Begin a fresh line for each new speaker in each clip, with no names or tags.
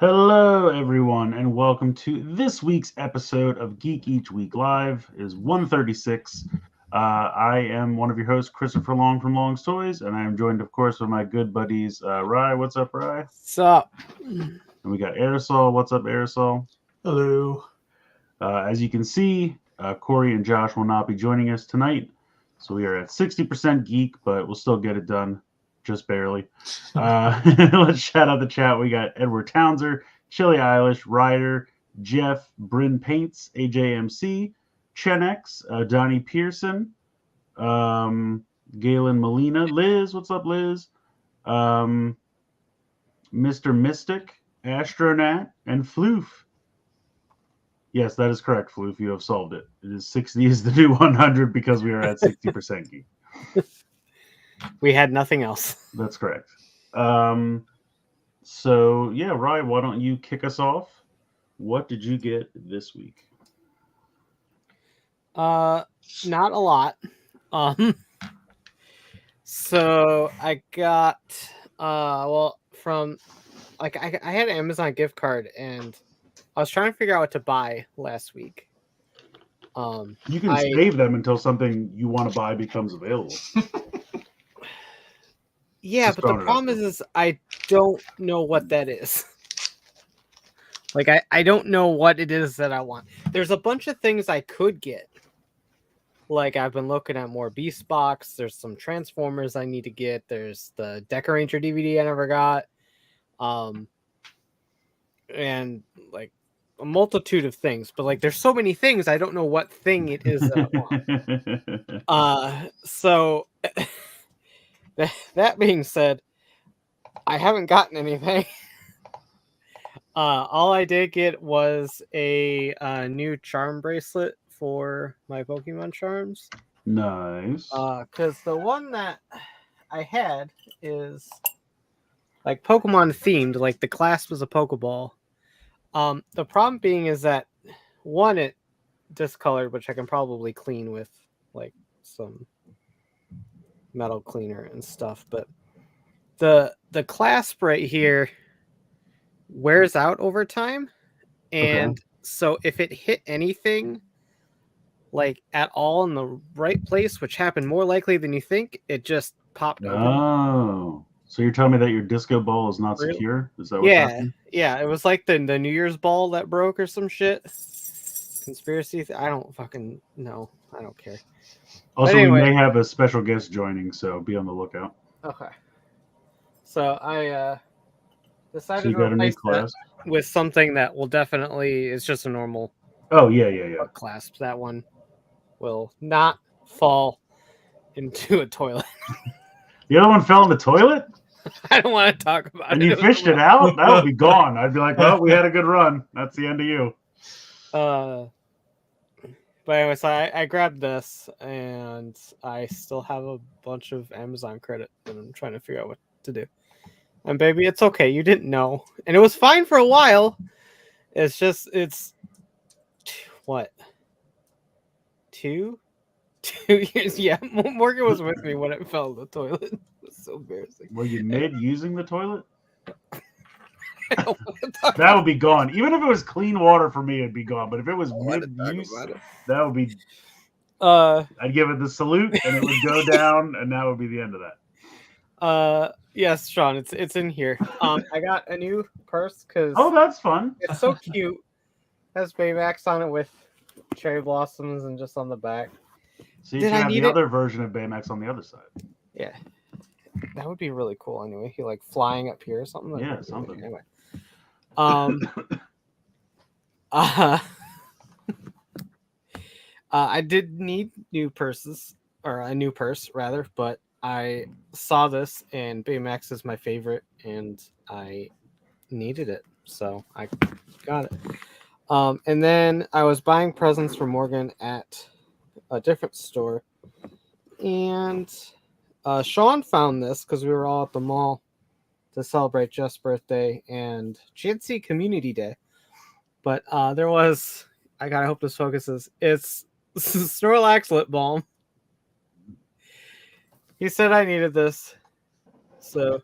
Hello, everyone, and welcome to this week's episode of Geek Each Week Live. It is 136. I am one of your hosts, Christopher Long from Long's Toys, and I am joined, of course, with my good buddies, Rye. What's up, Rye?
What's up?
And we got Aresol. What's up, Aresol?
Hello.
As you can see, Corey and Josh will not be joining us tonight, so we are at 60% geek, but we'll still get it done. Just barely. Let's shout out the chat. We got Edward Townser, Chili Eilish, Ryder, Jeff, Bryn Paints, AJMC, Chenex, Donnie Pearson, Galen Molina, Liz. What's up, Liz? Mr. Mystic, Astronaut, and Floof. Yes, that is correct, Floof. You have solved it. It is 60 is the new 100 because we are at 60% geek.
We had nothing else.
That's correct. So yeah, Ryan, why don't you kick us off? What did you get this week?
Not a lot. So I got from I had an Amazon gift card and I was trying to figure out what to buy last week.
You can save them until something you want to buy becomes available.
Yeah, but the problem is I don't know what that is. Like, I don't know what it is that I want. There's a bunch of things I could get. Like, I've been looking at more Beast Box. There's some Transformers I need to get. There's the Deca Ranger DVD I never got. And, like, a multitude of things. But, like, there's so many things, I don't know what thing it is that I want. So... That being said, I haven't gotten anything. All I did get was a new charm bracelet for my Pokemon charms.
Nice.
Because the one that I had is like Pokemon themed, like the clasp was a Pokeball. The problem being is that one, it discolored, which I can probably clean with like some metal cleaner and stuff, but the clasp right here wears out over time, and so if it hit anything like at all in the right place, which happened more likely than you think, it just popped open.
Oh, so you're telling me that your disco ball is not secure? Is that what's happening?
Yeah, it was like the New Year's ball that broke or some shit. Conspiracy I don't fucking know. I don't care.
Also,
anyway,
we may have a special guest joining, so be on the lookout.
Okay. So I decided
to replace
that with something that will definitely is just a normal.
Oh yeah.
Clasp. That one will not fall into a toilet.
The other one fell in the toilet?
I don't want to talk about it.
And you fished it out? That would be gone. I'd be like, well, we had a good run. That's the end of you.
But anyway, so I grabbed this, and I still have a bunch of Amazon credit that I'm trying to figure out what to do. And baby, it's okay. You didn't know. And it was fine for a while. It's what? 2 years? Yeah, Morgan was with me when it fell in the toilet. It was so embarrassing.
Were you using the toilet? That would be gone. Even if it was clean water for me, it'd be gone. But if it was mid-use, that would be. I'd give it the salute, and it would go down, and that would be the end of that.
Yes, Sean, it's in here. I got a new purse because
that's fun.
It's so cute. It has Baymax on it with cherry blossoms and just on the back.
So you can have the other version of Baymax on the other side.
Yeah, that would be really cool. Anyway, he like flying up here or something.
Yeah, something.
Anyway. I did need new purses, or a new purse rather, but I saw this, and Baymax is my favorite, and I needed it, so I got it. And then I was buying presents for Morgan at a different store, and Sean found this because we were all at the mall to celebrate Jeff's birthday, and she had see Community Day. But there was, I gotta hope this focuses. It's Snorlax lip balm. He said I needed this, so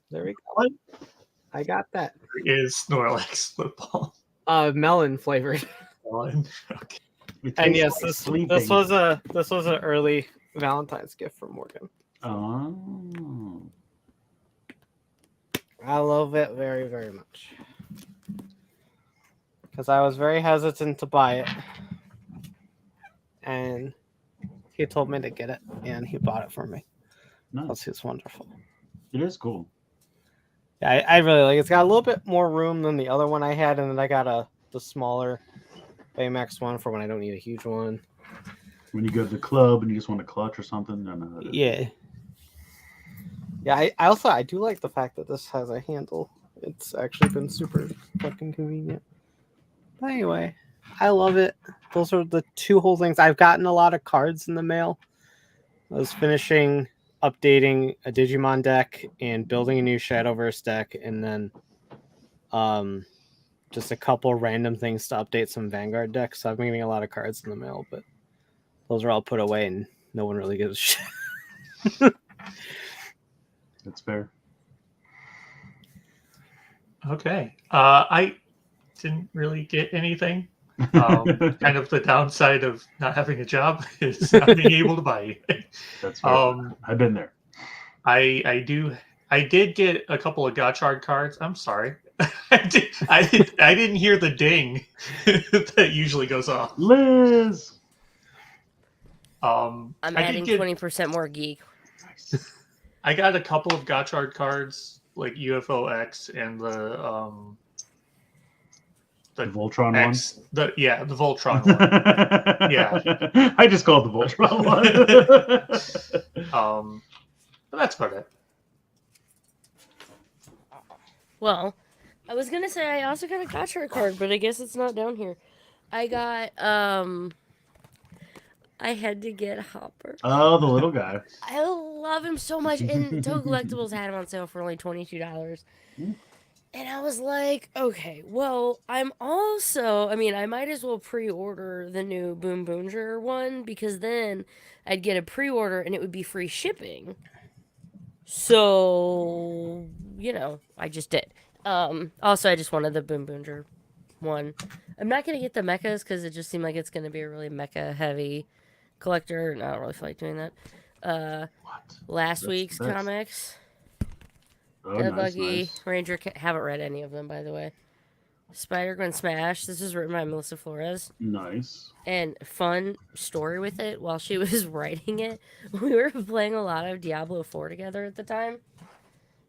there we go. I got that.
Is Snorlax lip balm?
Melon flavored.
Okay.
And yes, this was an early Valentine's gift from Morgan.
Oh.
I love it very, very much. Because I was very hesitant to buy it. And he told me to get it, and he bought it for me.
Nice.
It's wonderful.
It is cool.
Yeah, I really like it. It's got a little bit more room than the other one I had, and then I got the smaller Baymax one for when I don't need a huge one.
When you go to the club and you just want to clutch or something.
Yeah. Yeah, I do like the fact that this has a handle. It's actually been super fucking convenient. But anyway, I love it. Those are the two whole things. I've gotten a lot of cards in the mail. I was finishing updating a Digimon deck and building a new Shadowverse deck, and then just a couple random things to update some Vanguard decks. So I've been getting a lot of cards in the mail, but those are all put away and no one really gives a shit.
That's fair.
Okay. I didn't really get anything. Kind of the downside of not having a job is not being able to buy anything.
That's fair. I've been there.
I did get a couple of Gotchard cards. I'm sorry. I didn't hear the ding that usually goes off.
Liz.
I'm adding 20% more Geek.
I got a couple of Gotchard cards, like UFO X and the
Voltron
X, one. The Voltron one.
Yeah, I just called the Voltron
one. But that's about it.
Well, I was gonna say I also got a Gotchard card, but I guess it's not down here. I got I had to get Hopper.
Oh, the little guy.
I love him so much. And Toku Collectibles had him on sale for only $22. And I was like, okay, well, I might as well pre-order the new Boom Boonger one, because then I'd get a pre-order and it would be free shipping. So, I just did. Also, I just wanted the Boom Boonger one. I'm not going to get the mechas because it just seemed like it's going to be a really mecha-heavy collector, and I don't really feel like doing that. Last week's comics.
Oh,
Buggy, Ranger, haven't read any of them, by the way. Spider-Gwen Smash, this is written by Melissa Flores.
Nice.
And fun story with it, while she was writing it, we were playing a lot of Diablo 4 together at the time.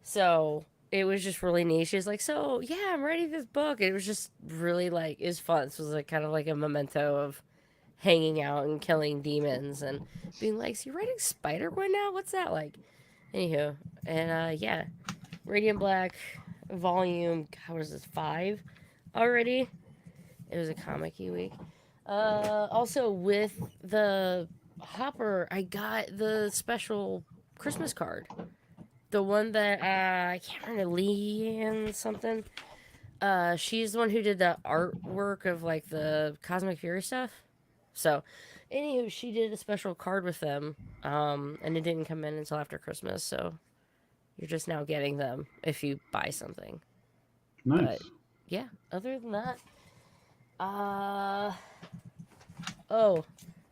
So it was just really neat. She was like, so, yeah, I'm writing this book. It was just really, it was fun. This was, kind of like a memento of hanging out and killing demons and being like, so you're writing Spider-Gwen now? What's that like? Anywho, and, yeah. Radiant Black volume, what is this, 5 already? It was a comic-y week. Also, with the Hopper, I got the special Christmas card. The one that, I can't remember, Leanne something. She's the one who did the artwork of, the Cosmic Fury stuff. So, anywho, she did a special card with them, and it didn't come in until after Christmas, so you're just now getting them if you buy something.
Nice.
But, yeah, other than that,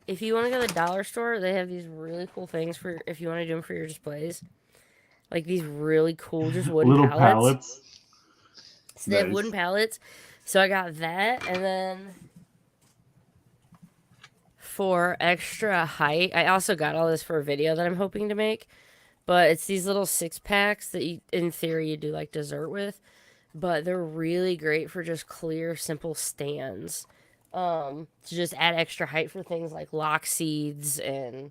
if you want to go to the dollar store, they have these really cool things for if you want to do them for your displays. Like these really cool, just wooden
little
pallets. So they
nice.
have wooden pallets. So I got that, and then for extra height, I also got all this for a video that I'm hoping to make. But it's these little 6-packs that you, in theory, you do dessert with. But they're really great for just clear, simple stands. to just add extra height for things like lock seeds and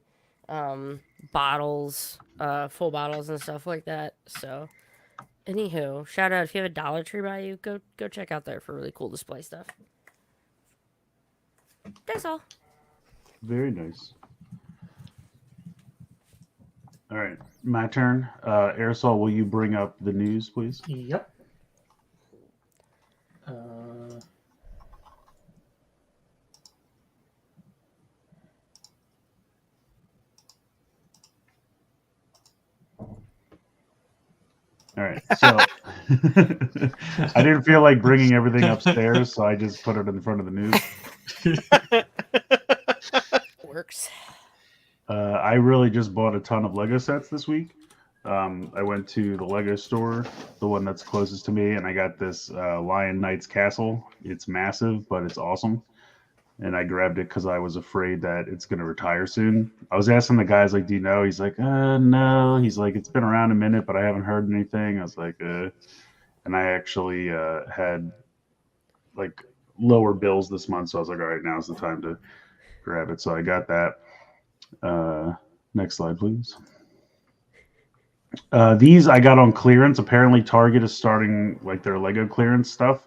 bottles, full bottles and stuff like that. So, anywho, shout out if you have a Dollar Tree by you, go check out there for really cool display stuff. That's all.
Very nice. All right, my turn. Aresol, will you bring up the news, please?
Yep.
All right, so I didn't feel like bringing everything upstairs, so I just put it in front of the news.
Works.
I really just bought a ton of Lego sets this week. I went to the Lego store, the one that's closest to me, and I got this Lion Knight's castle. It's massive, but it's awesome. And I grabbed it because I was afraid that it's going to retire soon. I was asking the guys, like, do you know? He's like, no. He's like, it's been around a minute, but I haven't heard anything. I was like, And I actually had, like, lower bills this month. So I was like, all right, now's the time to grab it. So I got that. Next slide, please. These I got on clearance. Apparently, Target is starting, like, their Lego clearance stuff.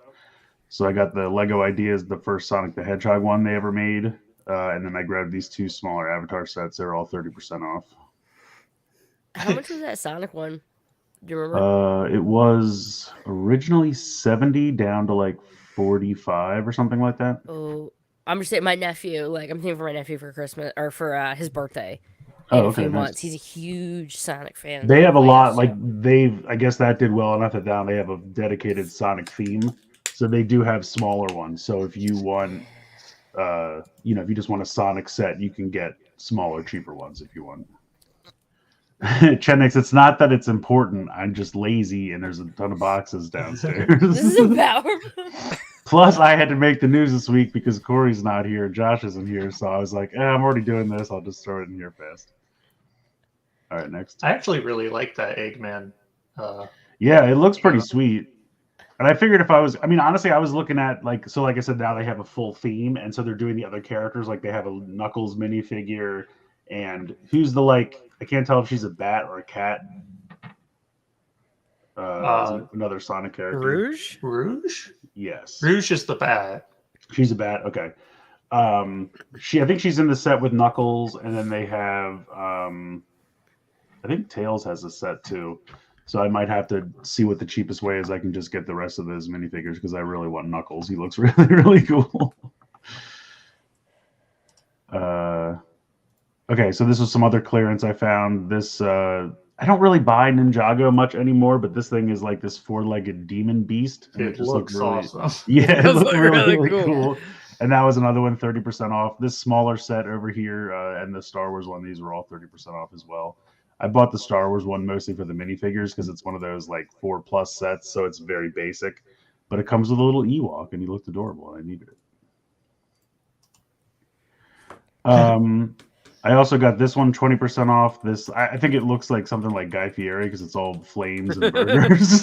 So I got the Lego Ideas, the first Sonic the Hedgehog one they ever made. And then I grabbed these two smaller Avatar sets. They're all 30% off.
How much was that Sonic one? Do you remember?
It was originally 70 down to like 45 or something like that.
Oh, I'm just saying my nephew, like, I'm thinking for my nephew for Christmas, or for his birthday
Oh,
in a
okay,
few
nice.
months. He's a huge Sonic fan.
They have a lot,
so-
like, I guess that did well enough that now they have a dedicated Sonic theme. So they do have smaller ones. So if you want, if you just want a Sonic set, you can get smaller, cheaper ones if you want. Chenix, it's not that it's important. I'm just lazy, and there's a ton of boxes downstairs.
This is a power.
Plus, I had to make the news this week because Corey's not here, Josh isn't here, so I was like, I'm already doing this. I'll just throw it in here fast. All right, next.
I actually really like that Eggman.
Yeah, it looks pretty sweet. And I figured honestly, I was looking at, like I said, now they have a full theme, and so they're doing the other characters. Like, they have a Knuckles minifigure, and who's the, like, I can't tell if she's a bat or a cat. Another Sonic character.
Rouge?
Rouge?
Yes.
Rouge is the bat.
She's a bat. Okay. I think she's in the set with Knuckles, and then they have, I think Tails has a set too. So I might have to see what the cheapest way is. I can just get the rest of those minifigures because I really want Knuckles. He looks really, really cool. Okay, so this was some other clearance I found. This I don't really buy Ninjago much anymore, but this thing is like this four-legged demon beast. And
It just looks really awesome.
Yeah, it looks really,
really
really
cool.
cool. And that was another one, 30% off. This smaller set over here and the Star Wars one, these were all 30% off as well. I bought the Star Wars one mostly for the minifigures because it's one of those like 4+ sets, so it's very basic. But it comes with a little Ewok, and he looked adorable, and I needed it. I also got this one 20% off. This I think it looks like something like Guy Fieri because it's all flames and burgers.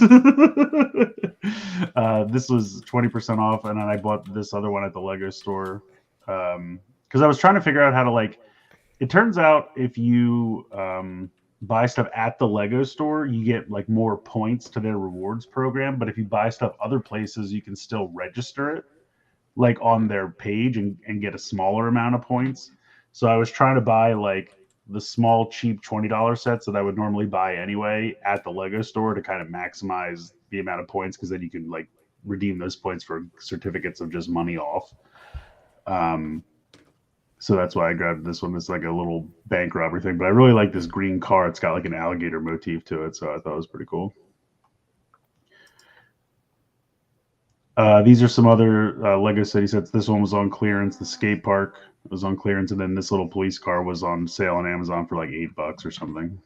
This was 20% off, and then I bought this other one at the Lego store because I was trying to figure out how to, like. It turns out if you buy stuff at the Lego store, you get like more points to their rewards program. But if you buy stuff other places, you can still register it like on their page and get a smaller amount of points. So I was trying to buy like the small, cheap $20 sets that I would normally buy anyway at the Lego store to kind of maximize the amount of points because then you can like redeem those points for certificates of just money off. So that's why I grabbed this one. It's like a little bank robbery thing, but I really like this green car. It's got like an alligator motif to it, so I thought it was pretty cool. These are some other Lego City sets. This one was on clearance. The skate park was on clearance, and then this little police car was on sale on Amazon for like $8 or something.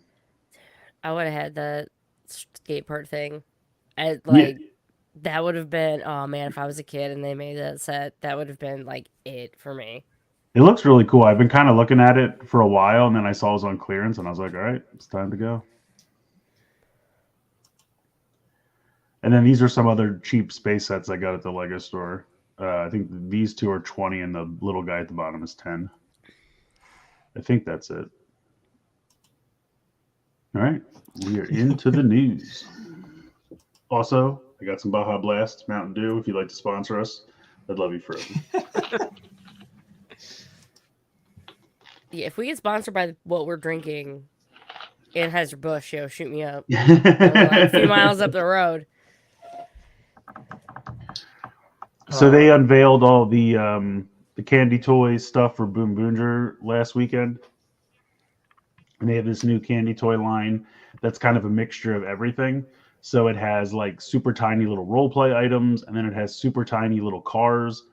I would have had the skate park thing. That would have been, oh man, if I was a kid and they made that set, that would have been like it for me.
It looks really cool. I've been kind of looking at it for a while, and then I saw it was on clearance, and I was like, all right, it's time to go. And then these are some other cheap space sets I got at the Lego store. I think these two are 20 and the little guy at the bottom is 10. I think that's it. All right, we are into the news. Also, I got some Baja Blast Mountain Dew. If you'd like to sponsor us, I'd love you forever.
Yeah, if we get sponsored by what we're drinking in Anheuser-Busch, shoot me up. Like a few miles up the road.
So they unveiled all the candy toy stuff for Boom Boonger last weekend. And they have this new candy toy line that's kind of a mixture of everything. So it has like super tiny little role play items, and then it has super tiny little cars.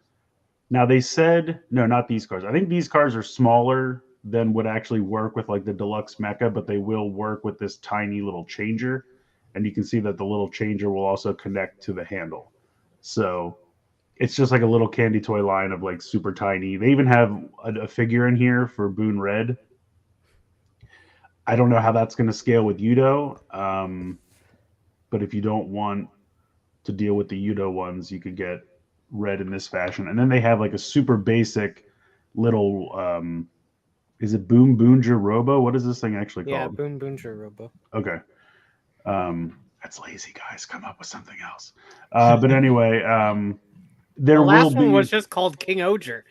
Now they said, no, not these cars. I think these cars are smaller than would actually work with like the deluxe mecha, but they will work with this tiny little changer. And you can see that the little changer will also connect to the handle. So it's just like a little candy toy line of like super tiny. They even have a figure in here for Boone Red. I don't know how that's going to scale with Yudo. But if you don't want to deal with the Yudo ones, you could get Red in this fashion. And then they have like a super basic little, is it Boom Boonger Robo? What is this thing actually called?
Yeah, Boom Boonger Robo.
Okay. That's lazy, guys. Come up with something else. But anyway, there
The last
will be.
one was just called King Oger.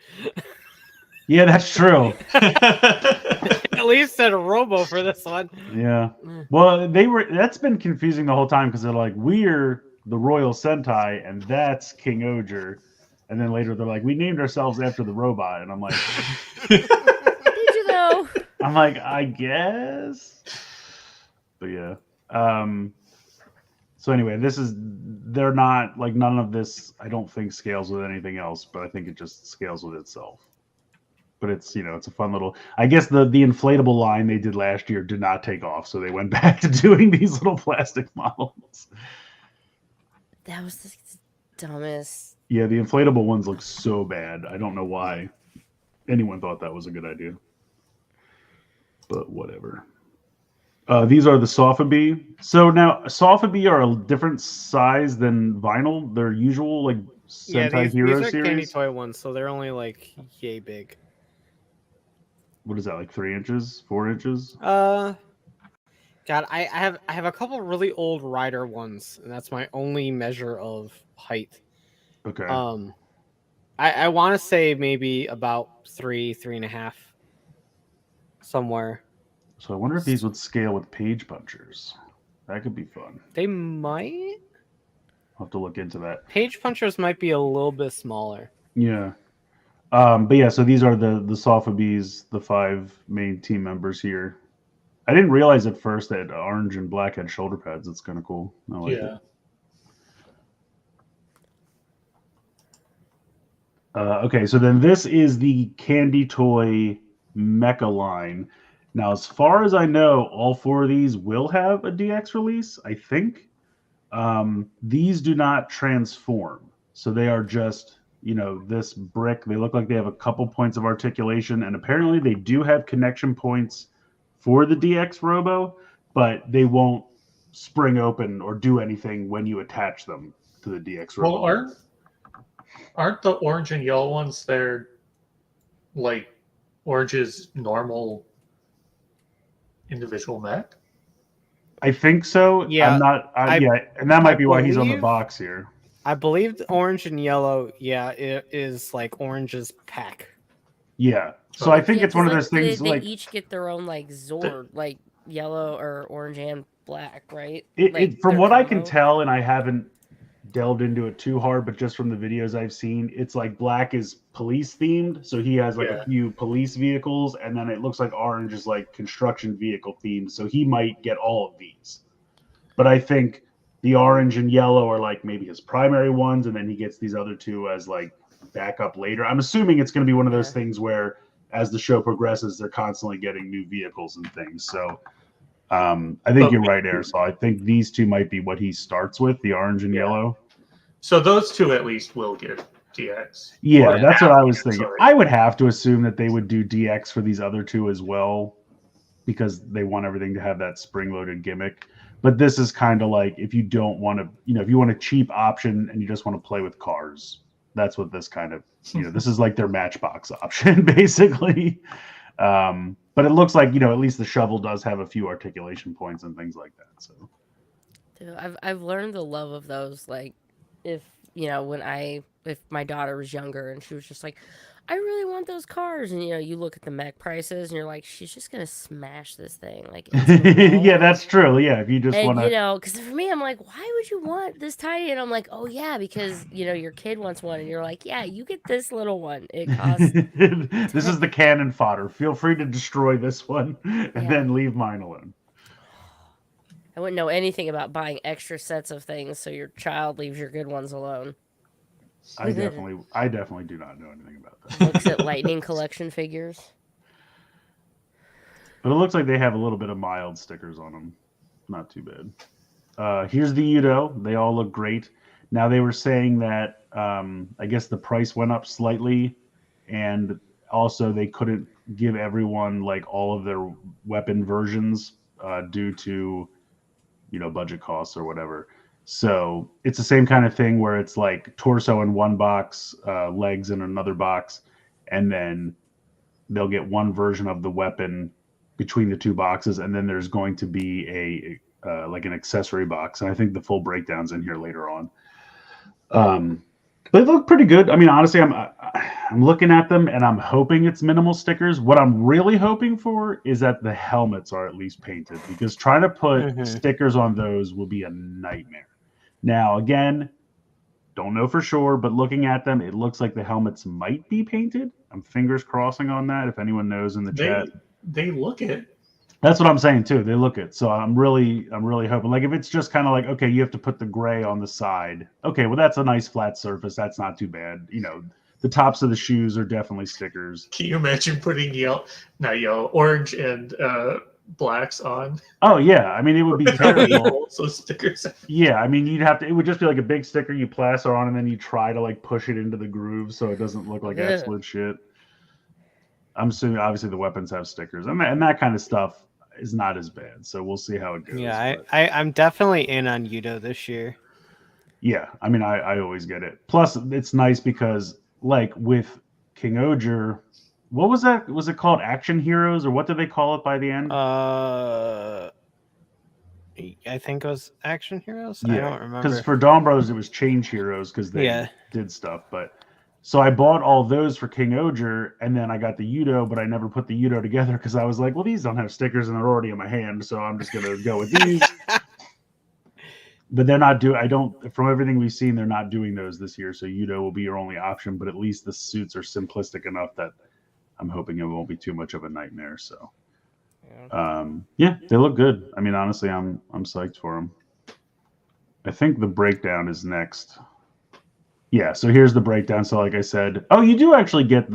Yeah, that's true.
At least said a Robo for this one.
Yeah. Well, that's been confusing the whole time because they're like, we're the Royal Sentai and that's King Oger. And then later they're like, we named ourselves after the robot. And I'm like,
Did you though?
I'm like, I guess. But yeah. So anyway, they're not like none of this, I don't think scales with anything else, but I think it just scales with itself. But it's, it's a fun little, I guess the inflatable line they did last year did not take off. So they went back to doing these little plastic models.
That was the dumbest.
Yeah, the inflatable ones look so bad. I don't know why anyone thought that was a good idea. But whatever. These are the Sofubi. So now Sofubi are a different size than vinyl. They're usual like Sentai Hero
these are
series.
candy toy ones, so they're only like yay big.
What is that, like 3 inches, 4 inches?
God, I have a couple really old Rider ones, and that's my only measure of height.
Okay.
I want to say maybe about 3.5, somewhere.
So I wonder if these would scale with page punchers. That could be fun.
They might.
I'll have to look into that.
Page punchers might be a little bit smaller.
Yeah. But yeah, so these are the Sofubis, the 5 main team members here. I didn't realize at first that orange and black had shoulder pads. It's kind of cool. I like it. Okay, so then this is the Candy Toy Mecha line. Now, as far as I know, all 4 of these will have a DX release, I think. These do not transform. So they are just, this brick. They look like they have a couple points of articulation, and apparently they do have connection points for the DX Robo, but they won't spring open or do anything when you attach them to the DX Robo.
Well, aren't the orange and yellow ones, they're like Orange's normal individual mech?
I think so.
Yeah,
and that might be why he's on the box here.
I believe the orange and yellow, it is like Orange's pack.
Yeah. So I think it's one of those things
they each get their own like Zord, like yellow or orange and black, right?
From what I can tell, and I haven't delved into it too hard, but just from the videos I've seen, it's like black is police themed, so he has like a few police vehicles, and then it looks like orange is like construction vehicle themed, so he might get all of these. But I think the orange and yellow are like maybe his primary ones, and then he gets these other 2 as like backup later. I'm assuming it's going to be one of those things where as the show progresses, they're constantly getting new vehicles and things. So I think you're right, Aresol. I think these 2 might be what he starts with, the orange and yellow.
So those 2 at least will get DX.
Yeah, that's what I was thinking. Sorry. I would have to assume that they would do DX for these other 2 as well, because they want everything to have that spring-loaded gimmick. But this is kind of like if you don't want to, if you want a cheap option and you just want to play with cars, that's what this kind of, this is like their Matchbox option, basically. But it looks like, at least the shovel does have a few articulation points and things like that. So
Dude, I've learned the love of those. Like, if if my daughter was younger and she was just like, I really want those cars, and you look at the mech prices and you're like, she's just gonna smash this thing like into the wall.
yeah, that's true. Yeah, if you just
And
want to,
because for me, I'm like, why would you want this tiny? And I'm like, oh yeah, because your kid wants one, and you're like, yeah, you get this little one. It costs.
this is the cannon fodder. Feel free to destroy this one and
Yeah.
then leave mine alone.
I wouldn't know anything about buying extra sets of things, so your child leaves your good ones alone.
I definitely do not know anything about that.
Looks at Lightning Collection figures.
But it looks like they have a little bit of mild stickers on them. Not too bad. Here's the Udo. They all look great. Now they were saying that I guess the price went up slightly, and also they couldn't give everyone like all of their weapon versions due to budget costs or whatever. So it's the same kind of thing where it's like torso in one box, legs in another box, and then they'll get one version of the weapon between the two boxes, and then there's going to be a like an accessory box, and I think the full breakdown's in here later on. They look pretty good. I mean, honestly, I'm looking at them and I'm hoping it's minimal stickers. What I'm really hoping for is that the helmets are at least painted, because trying to put stickers on those will be a nightmare. Now, again, don't know for sure, but looking at them, it looks like the helmets might be painted. I'm fingers crossing on that. If anyone knows in the chat,
they look it.
That's what I'm saying too. They look it. So I'm really hoping, like, if it's just kind of like, okay, you have to put the gray on the side. Okay, well, that's a nice flat surface. That's not too bad. The tops of the shoes are definitely stickers.
Can you imagine putting orange and blacks on?
Oh yeah, I mean, it would be terrible.
So stickers.
Yeah, I mean, it would just be like a big sticker you plaster on, and then you try to like push it into the groove so it doesn't look like absolute shit. I'm assuming obviously the weapons have stickers, and that kind of stuff is not as bad. So we'll see how it goes.
Yeah, I'm definitely in on Udo this year.
Yeah, I mean, I always get it. Plus, it's nice because, like, with King Oger, what was that? Was it called Action Heroes, or what did they call it by the end?
I think it was Action Heroes.
Yeah,
I don't remember.
Because for Dawn Brothers, it was Change Heroes because they did stuff. But so I bought all those for King Oger, and then I got the Udo, but I never put the Udo together because I was like, well, these don't have stickers and they're already in my hand, so I'm just gonna go with these. But they're not from everything we've seen, they're not doing those this year. So Udo will be your only option, but at least the suits are simplistic enough that I'm hoping it won't be too much of a nightmare. So they look good. I mean, honestly, I'm psyched for them. I think the breakdown is next. Yeah, so here's the breakdown. So like I said, you do actually get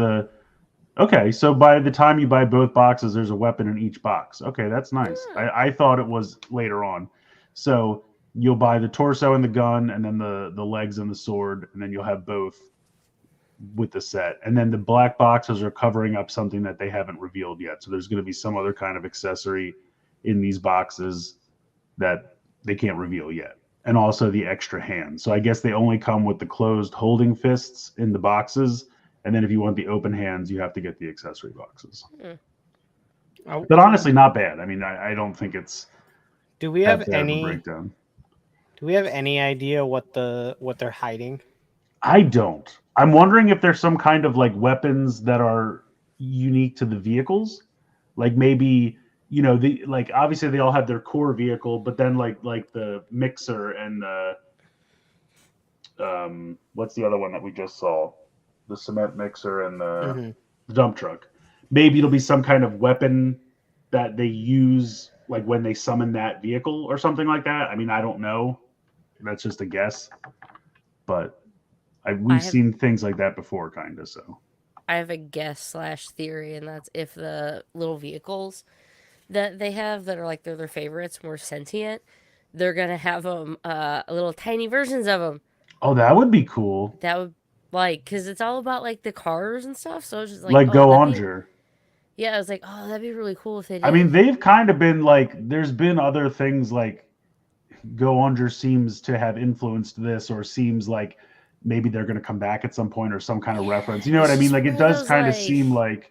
okay, so by the time you buy both boxes, there's a weapon in each box. Okay, that's nice. I thought it was later on. So you'll buy the torso and the gun, and then the legs and the sword, and then you'll have both with the set. And then the black boxes are covering up something that they haven't revealed yet. So there's going to be some other kind of accessory in these boxes that they can't reveal yet. And also the extra hand. So I guess they only come with the closed holding fists in the boxes. And then if you want the open hands, you have to get the accessory boxes. But honestly, not bad. I mean, I don't think it's.
Do we have any
breakdown?
Do we have any idea what they're hiding?
I don't. I'm wondering if there's some kind of like weapons that are unique to the vehicles, like maybe. Obviously they all have their core vehicle, but then like the mixer and the what's the other one that we just saw? The cement mixer and the dump truck. Maybe it'll be some kind of weapon that they use like when they summon that vehicle or something like that. I mean, I don't know. That's just a guess. But we've seen things like that before, kind of. So
I have a guess / theory, and that's if the little vehicles that they have that are like they're their favorites, more sentient, they're gonna have them little tiny versions of them.
Oh, that would be cool.
That would because it's all about like the cars and stuff. So it's just
like Go Onger.
Yeah, I was like, oh, that'd be really cool if they did.
I mean, they've kind of been like, there's been other things like Go Onger seems to have influenced this, or seems like maybe they're going to come back at some point or some kind of reference. You know what I
It's
mean?
just
Like, it
one of
does
those,
kind of
like-
seem like.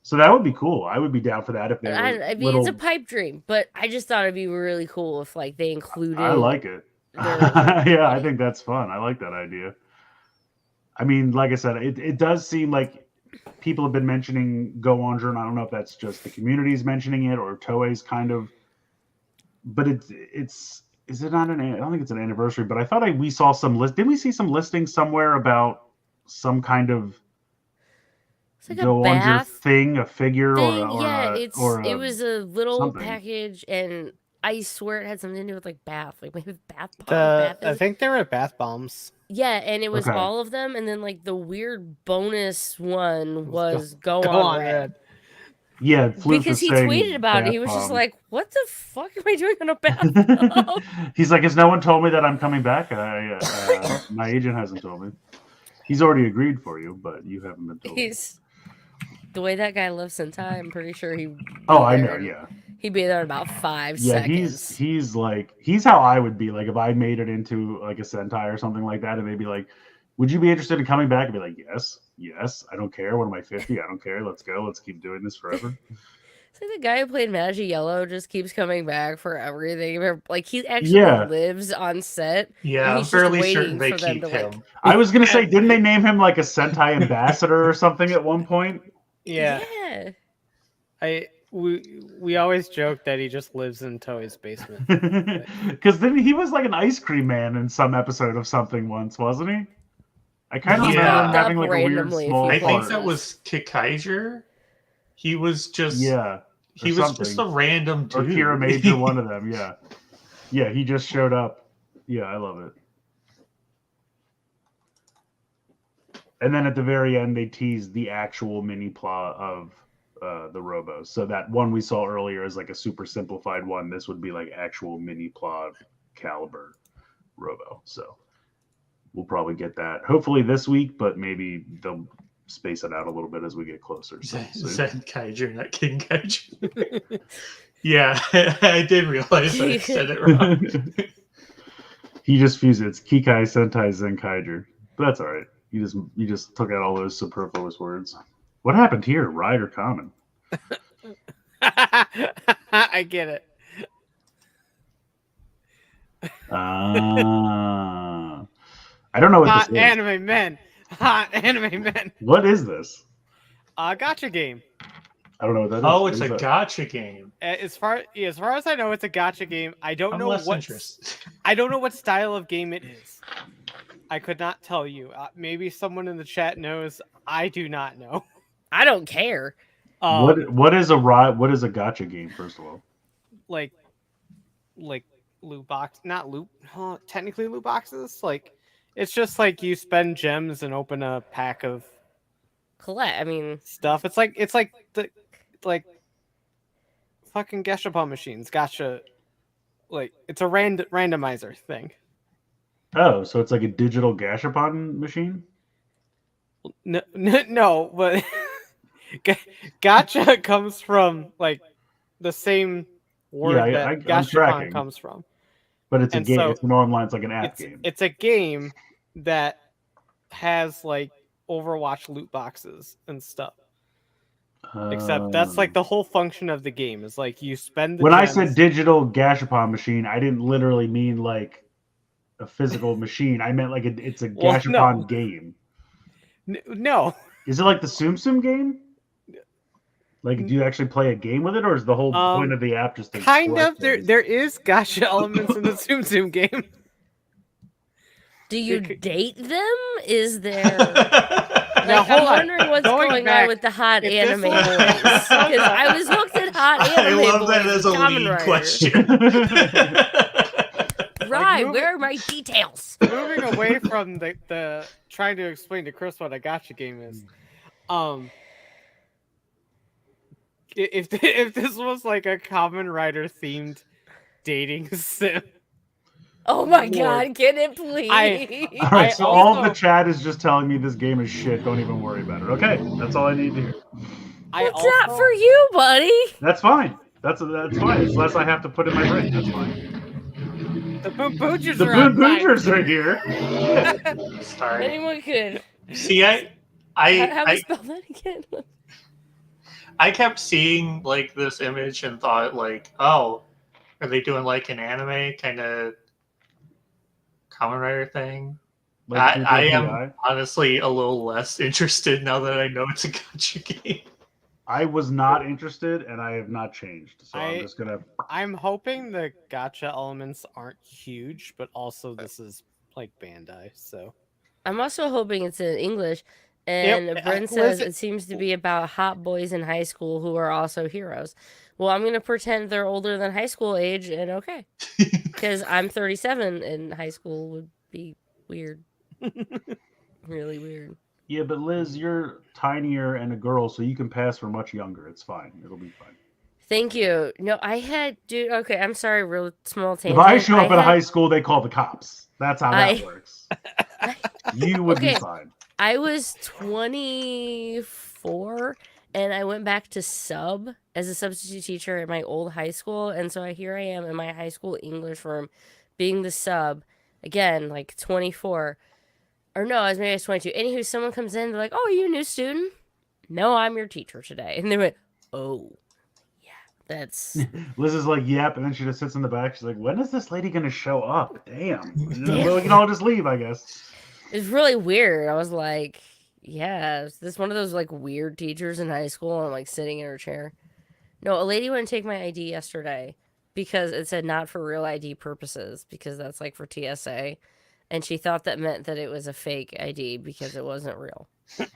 So that would be cool. I would be down for that if they were
I mean,
little.
it's a pipe dream, but I just thought it'd be really cool if like they included.
I like it.
their-
Yeah, I think that's fun. I like that idea. I mean, like I said, it does seem like people have been mentioning Go On Journal. I don't know if that's just the community's mentioning it or Toei's kind of. But it's is it not an? I don't think it's an anniversary. But I thought we saw some list. Didn't we see some listings somewhere about some kind of
It's like
Go
a
On Journal
bath
thing, a figure,
thing.
or
Yeah,
a,
it was a little
something.
package, and I swear it had something to do with like bath, like maybe bath bombs.
I think they were bath bombs.
Yeah, and it was
Okay.
all of them, and then like the weird bonus one was
Go
Go On Red.
Red.
Yeah, Flute
Because
was
he
saying
tweeted about it.
bath
He was just
bomb.
like, "What the fuck am I doing on a bathtub?"
He's like, has no one told me that I'm coming back? My agent hasn't told me. He's already agreed for you, but you haven't been told.
He's the way that guy loves Sentai. I'm pretty sure he.
Oh, I know. Yeah,
He'd be there in about 5
yeah.
seconds.
He's how I would be. Like if I made it into like a Sentai or something like that, and they'd be like, "Would you be interested in coming back?" I'd be like, "Yes. I don't care. What am I 50? I don't care. Let's go. Let's keep doing this forever."
It's like the guy who played Magi Yellow just keeps coming back for everything. Like he actually lives on set.
Yeah, I'm
he's just
fairly
waiting
certain they
for them
keep
to, like-
him.
I was gonna say, didn't they name him like a Sentai ambassador or something at one point?
Yeah.
Yeah.
We always joke that he just lives in Toei's basement.
Because then he was like an ice cream man in some episode of something once, wasn't he? I kind of
Yeah.
remember him
Popped
having like a weird
randomly a
small
few
I think
part.
that was Kikaiger. He was just
Yeah,
he
or
was just a
something.
random
Or
dude.
Kira Major, one of them. Yeah, yeah, he just showed up. Yeah, I love it. And then at the very end, they teased the actual mini plot of the Robos. So that one we saw earlier is like a super simplified one. This would be like actual mini plot caliber Robo. So we'll probably get that hopefully this week, but maybe they'll space it out a little bit as we get closer. So,
Zen Kaiger, not King Kaiger. Yeah, I did realize I said it wrong.
He just fused it. It's Kikai Sentai Zenkaiger. But that's all right. You just took out all those superfluous words. What happened here? Ride or common?
I get it.
I don't know what
Hot
this is.
anime men. Hot anime men.
What is this?
Gotcha game.
I don't know what that is.
Oh,
What
it's
is
a
that?
gotcha game.
As far as I know, it's a gotcha game. I don't
I'm
know
less
what
interested.
I don't know what style of game it is. I could not tell you. Maybe someone in the chat knows. I do not know.
I don't care.
What is a gotcha game? First of all,
like loot box, not loot. Technically loot boxes. Like it's just like you spend gems and open a pack of
Colette. I mean,
stuff. It's like the fucking gashapon machines. Gotcha. Like it's a randomizer thing.
oh, so it's like a digital gashapon machine.
No, but gotcha comes from like the same word that
I'm
gashapon
tracking.
comes from.
But it's a
And
game.
so
it's an online. It's like an app game.
It's a game that has like Overwatch loot boxes and stuff. Except that's like the whole function of the game is like you spend the
when I
gems.
said digital gashapon machine, I didn't literally mean like a physical machine. I meant like it's a
Well,
gashapon
no.
game.
No.
Is it like the Tsum Tsum game? Like, do you actually play a game with it, or is the whole point of the app just to
Kind
collect
of. There is gotcha elements in the Tsum Tsum game.
do you date them? Is there?
Now,
Like,
hold
I'm
on.
wondering what's
Going
going
back,
on with the hot
if
anime
this
boys.
was-
Because I was hooked at hot
I
anime
love
boys.
that as a
with Kamen
lead
Rider.
question.
Right,
moving-
where are my details?
Moving away from the trying to explain to Chris what a gotcha game is. If this was like a Kamen Rider themed dating sim,
Oh my
Lord.
god, can it please?
All right, so all of
also-
the chat is just telling me this game is shit. Don't even worry about it. Okay, that's all I need to hear.
It's not for you, buddy.
That's fine. That's fine. It's less I have to put in my brain. That's fine.
The Boom Boogers
The
are
Boon
outside.
Boongers are here.
Sorry.
Anyone could.
See,
How do we
I
spell that again?
I kept seeing like this image and thought like, oh, are they doing like an anime kind of Kamen Rider thing?
Like
I am
PI.
honestly a little less interested now that I know it's a gacha game.
I was not interested, and I have not changed. So I'm just gonna.
I'm hoping the gotcha elements aren't huge, but also this is like Bandai, so.
I'm also hoping it's in English. And Bryn says it seems to be about hot boys in high school who are also heroes. Well, I'm going to pretend they're older than high school age, and okay. Because I'm 37, and high school would be weird. Really weird.
Yeah, but Liz, you're tinier and a girl, so you can pass for much younger. It's fine. It'll be fine.
Thank you. No, I had, dude, okay, I'm sorry, real small tangent.
If I show up at a high school, they call the cops. That's how that works. You would be fine.
I was 24 and I went back to sub as a substitute teacher at my old high school. And so here I am in my high school English room being the sub. Again, like 24. Or no, I was 22. Anywho, someone comes in, they're like, oh, are you a new student? No, I'm your teacher today. And they went, oh, yeah, that's...
Liz is like, yep. And then she just sits in the back. She's like, when is this lady going to show up? Damn. Well, we can all just leave, I guess.
It's really weird. I was like, yeah, is this one of those like weird teachers in high school? I'm like sitting in her chair. No, a lady wouldn't take my ID yesterday because it said not for real ID purposes because that's like for TSA. And she thought that meant that it was a fake ID because it wasn't real.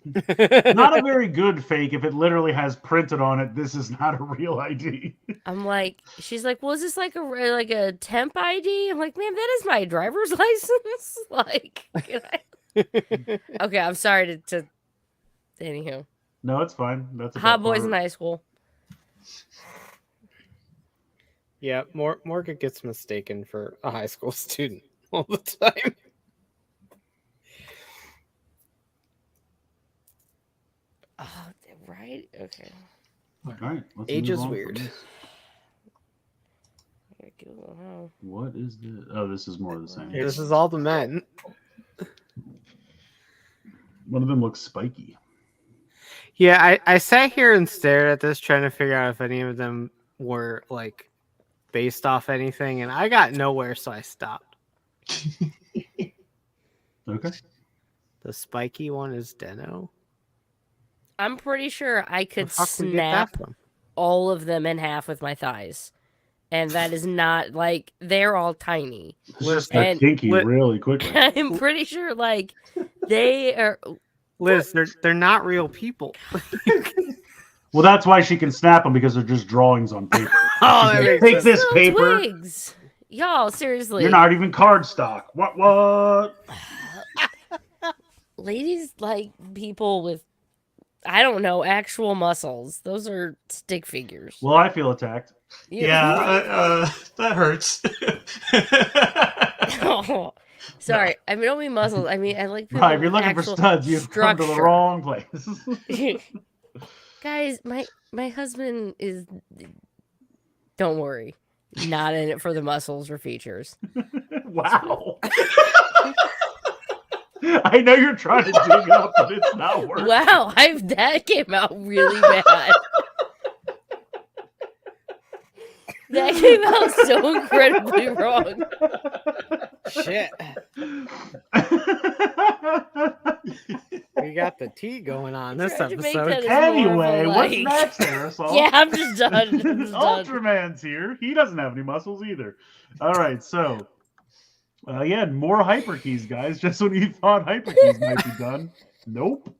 Not a very good fake if it literally has printed on it, this is not a real ID.
I'm like, she's like, well, is this like a temp ID? I'm like, ma'am, that is my driver's license. Like, can I... Okay, I'm sorry to anywho.
No, it's fine. That's
hot boys in high school.
Yeah, Morgan gets mistaken for a high school student all the time.
Oh, right? Okay.
All right.
Age is weird.
What is this? Oh, this is more of the same.
This is all the men.
One of them looks spiky.
Yeah, I sat here and stared at this trying to figure out if any of them were like based off anything, and I got nowhere, so I stopped.
Okay.
The spiky one is Deno.
I'm pretty sure I could snap all of them in half with my thighs. And that is not, like, they're all tiny.
It's just kinky really quickly.
I'm pretty sure, like, they are...
Liz, they're not real people.
Well, that's why she can snap them, because they're just drawings on paper.
Take
this paper.
Twigs. Y'all, seriously.
You're not even cardstock. What?
Ladies like people with, I don't know, actual muscles. Those are stick figures.
Well, I feel attacked.
Yeah, that hurts.
Oh, sorry. I mean, don't mean muscles. I mean, I like people
Right, if you're looking for studs, you've come to the wrong place.
Guys, my husband is, don't worry, not in it for the muscles or features.
Wow. I know you're trying to dig up, but it's not working.
Wow, that came out really bad. That came out so incredibly wrong.
Shit. We got the tea going on this episode.
Anyway, what's next, Aresol?
Yeah, I'm just done.
Ultraman's here. He doesn't have any muscles either. All right, so yeah, more hyperkeys, guys. Just when you thought hyperkeys might be done, nope.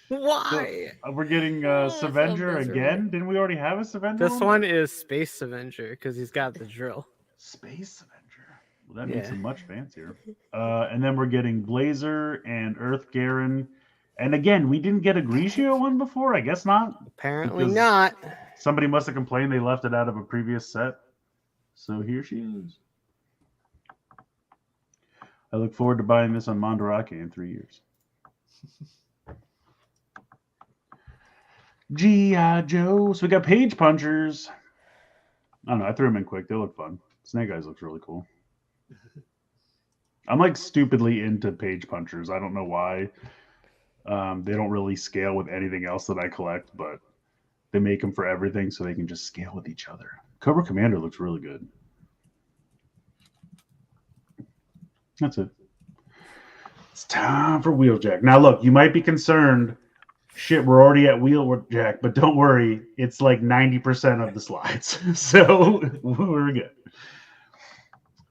Why?
So, we're getting Savenger again. Didn't we already have a Savenger?
This one is Space Avenger because he's got the drill.
Space Avenger. Well, that makes him much fancier. And then we're getting Blazer and Earth Garen. And again, we didn't get a Grigio one before. I guess not.
Apparently not.
Somebody must have complained they left it out of a previous set. So here she is. I look forward to buying this on Mandarake in 3 years. G.I. Joe. So we got Page Punchers. I don't know. I threw them in quick. They look fun. Snake Eyes looks really cool. I'm like stupidly into page punchers. I don't know why. They don't really scale with anything else that I collect, but they make them for everything so they can just scale with each other. Cobra Commander looks really good. That's it. It's time for Wheeljack. Now, look, you might be concerned. Shit, we're already at Wheeljack, but don't worry. It's like 90% of the slides. So we're good.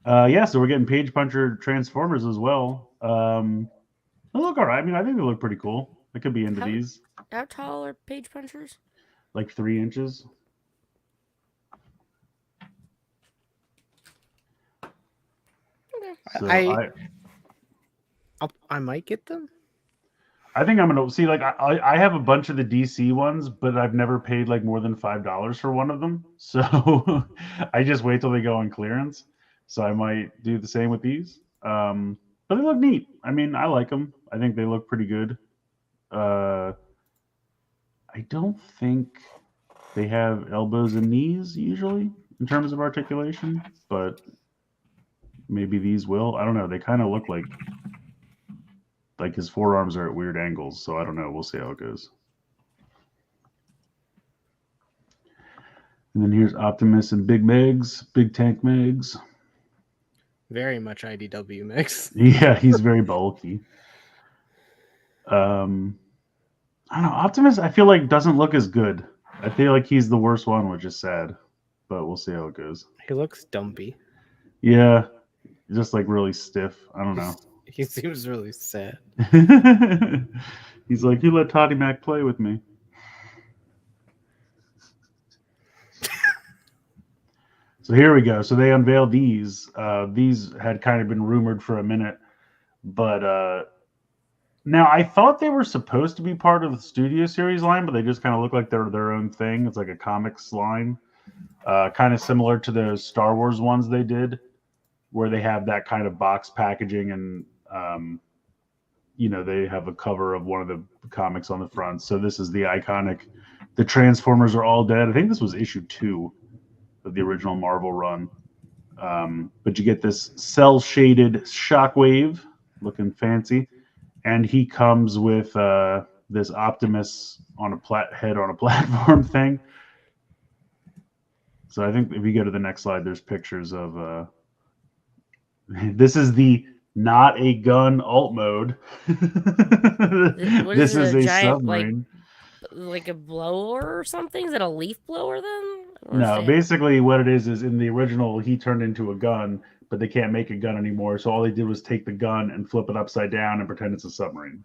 Yeah, so we're getting Page Puncher Transformers as well. They look all right. I mean, I think they look pretty cool. I could be into these.
How tall are Page Punchers?
Like 3 inches.
Okay.
So
I might get them.
I think I'm gonna see. Like I have a bunch of the DC ones, but I've never paid like more than $5 for one of them. So I just wait till they go on clearance. So I might do the same with these. But they look neat. I mean, I like them. I think they look pretty good. I don't think they have elbows and knees usually in terms of articulation, but maybe these will. I don't know. They kind of look like his forearms are at weird angles, so I don't know. We'll see how it goes. And then here's Optimus and Big Megs, Big Tank Megs.
Very much IDW mix.
Yeah, he's very bulky. I don't know. Optimus, I feel like doesn't look as good. I feel like he's the worst one, which is sad. But we'll see how it goes.
He looks dumpy.
Yeah, just like really stiff. I don't know.
He seems really sad.
He's like, you let Toddy Mac play with me. So here we go. So they unveiled these. These had kind of been rumored for a minute, but now I thought they were supposed to be part of the Studio Series line, but they just kind of look like they're their own thing. It's like a comics line, kind of similar to the Star Wars ones they did, where they have that kind of box packaging and they have a cover of one of the comics on the front. So this is the iconic, the Transformers are all dead. I think this was issue 2 of the original Marvel run. But you get this cell-shaded Shockwave, looking fancy. And he comes with this Optimus on a head on a platform thing. So I think if you go to the next slide, there's pictures of... this is the not a gun alt mode. This is a giant, submarine.
Like a blower or something? Is it a leaf blower then?
No, basically what it is in the original, he turned into a gun, but they can't make a gun anymore. So all they did was take the gun and flip it upside down and pretend it's a submarine.